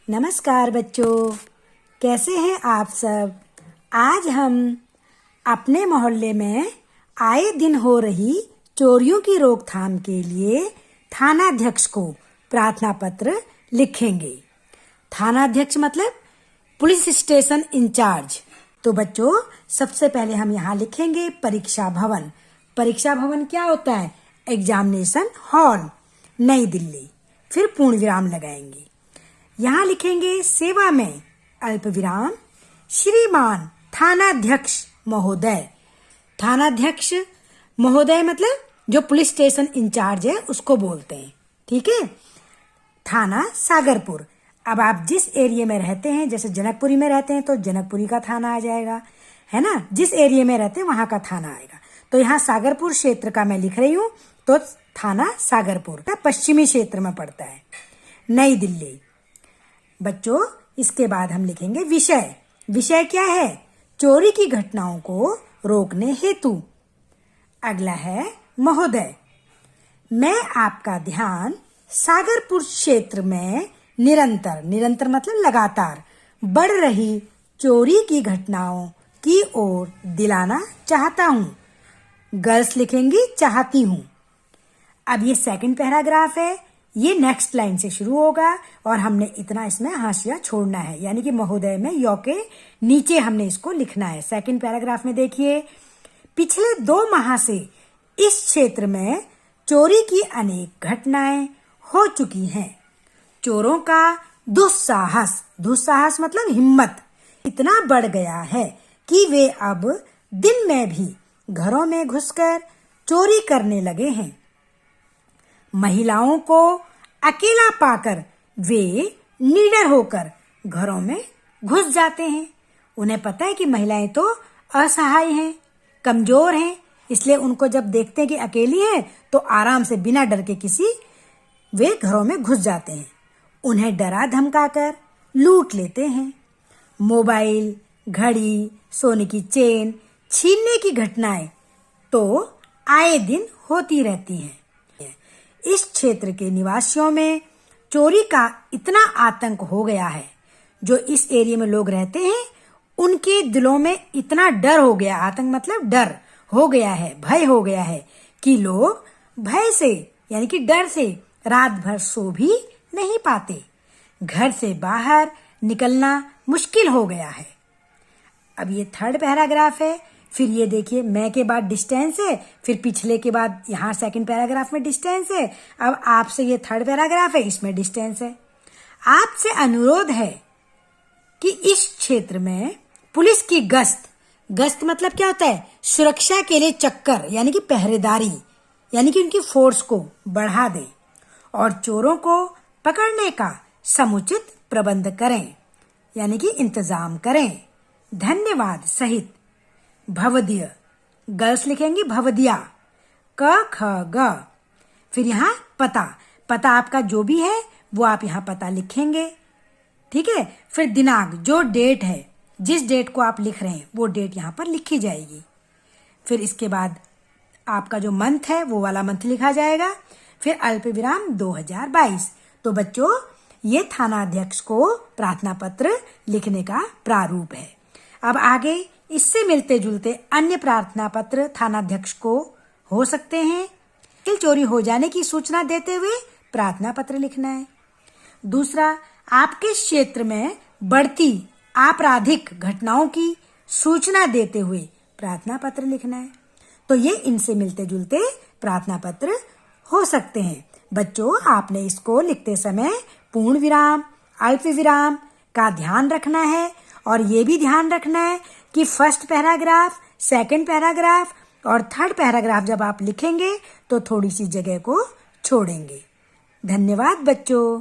नमस्कार बच्चों, कैसे हैं आप सब। आज हम अपने मोहल्ले में आए दिन हो रही चोरियों की रोकथाम के लिए थानाध्यक्ष को प्रार्थना पत्र लिखेंगे। थानाध्यक्ष मतलब पुलिस स्टेशन इंचार्ज। तो बच्चों, सबसे पहले हम यहाँ लिखेंगे परीक्षा भवन। परीक्षा भवन क्या होता है? एग्जामिनेशन हॉल, नई दिल्ली। फिर पूर्ण विराम लगाएंगे। यहाँ लिखेंगे सेवा में अल्प विराम श्रीमान थानाध्यक्ष महोदय। थानाध्यक्ष महोदय मतलब जो पुलिस स्टेशन इंचार्ज है उसको बोलते हैं, ठीक है। थाना सागरपुर। अब आप जिस एरिया में रहते हैं, जैसे जनकपुरी में रहते हैं तो जनकपुरी का थाना आ जाएगा, है ना। जिस एरिया में रहते हैं वहां का थाना आएगा। तो यहाँ सागरपुर क्षेत्र का मैं लिख रही हूँ, तो थाना सागरपुर पश्चिमी क्षेत्र में पड़ता है, नई दिल्ली। बच्चों, इसके बाद हम लिखेंगे विषय। विषय क्या है? चोरी की घटनाओं को रोकने हेतु। अगला है महोदय। मैं आपका ध्यान सागरपुर क्षेत्र में निरंतर मतलब लगातार बढ़ रही चोरी की घटनाओं की ओर दिलाना चाहता हूँ। गर्ल्स लिखेंगी चाहती हूँ। अब ये सेकंड पैराग्राफ है, ये नेक्स्ट लाइन से शुरू होगा और हमने इतना इसमें हाशिया छोड़ना है, यानी कि महोदय में यौ के नीचे हमने इसको लिखना है। सेकंड पैराग्राफ में देखिए, पिछले 2 माह से इस क्षेत्र में चोरी की अनेक घटनाएं हो चुकी हैं। चोरों का दुस्साहस मतलब हिम्मत इतना बढ़ गया है कि वे अब दिन में भी घरों में घुसकर चोरी करने लगे हैं। महिलाओं को अकेला पाकर वे निडर होकर घरों में घुस जाते हैं। उन्हें पता है कि महिलाएं तो असहाय हैं, कमजोर हैं, इसलिए उनको जब देखते हैं कि अकेली हैं तो आराम से बिना डर के वे घरों में घुस जाते हैं। उन्हें डरा धमकाकर लूट लेते हैं। मोबाइल, घड़ी, सोने की चेन छीनने की घटनाएं तो आए दिन होती रहती हैं। इस क्षेत्र के निवासियों में चोरी का इतना आतंक हो गया है, जो इस एरिया में लोग रहते हैं उनके दिलों में इतना डर हो गया, आतंक मतलब डर हो गया है, भय हो गया है कि लोग भय से यानी कि डर से रात भर सो भी नहीं पाते। घर से बाहर निकलना मुश्किल हो गया है। अब ये थर्ड पैराग्राफ है। फिर ये देखिए, मैं के बाद डिस्टेंस है, फिर पिछले के बाद यहाँ सेकंड पैराग्राफ में डिस्टेंस है। अब आपसे ये थर्ड पैराग्राफ है, इसमें डिस्टेंस है। आपसे अनुरोध है कि इस क्षेत्र में पुलिस की गश्त मतलब क्या होता है? सुरक्षा के लिए चक्कर यानी कि पहरेदारी, यानी कि उनकी फोर्स को बढ़ा दें और चोरों को पकड़ने का समुचित प्रबंध करें, यानी कि इंतजाम करें। धन्यवाद सहित भवदीय। गर्ल्स लिखेंगी भवदिया, क ख ग। फिर यहाँ पता आपका जो भी है वो आप यहाँ पता लिखेंगे, ठीक है। फिर दिनांक, जो डेट है, जिस डेट को आप लिख रहे हैं वो डेट यहाँ पर लिखी जाएगी। फिर इसके बाद आपका जो मंथ है वो वाला मंथ लिखा जाएगा। फिर अल्प विराम 2022। तो बच्चों, ये थानाध्यक्ष को प्रार्थना पत्र लिखने का प्रारूप है। अब आगे इससे मिलते जुलते अन्य प्रार्थना पत्र थानाध्यक्ष को हो सकते हैं। चोरी हो जाने की सूचना देते हुए प्रार्थना पत्र लिखना है। दूसरा, आपके क्षेत्र में बढ़ती आपराधिक घटनाओं की सूचना देते हुए प्रार्थना पत्र लिखना है। तो ये इनसे मिलते जुलते प्रार्थना पत्र हो सकते हैं। बच्चों, आपने इसको लिखते समय पूर्ण विराम, अल्प विराम का ध्यान रखना है और ये भी ध्यान रखना है कि फर्स्ट पैराग्राफ, सेकंड पैराग्राफ और थर्ड पैराग्राफ जब आप लिखेंगे तो थोड़ी सी जगह को छोड़ेंगे। धन्यवाद बच्चों।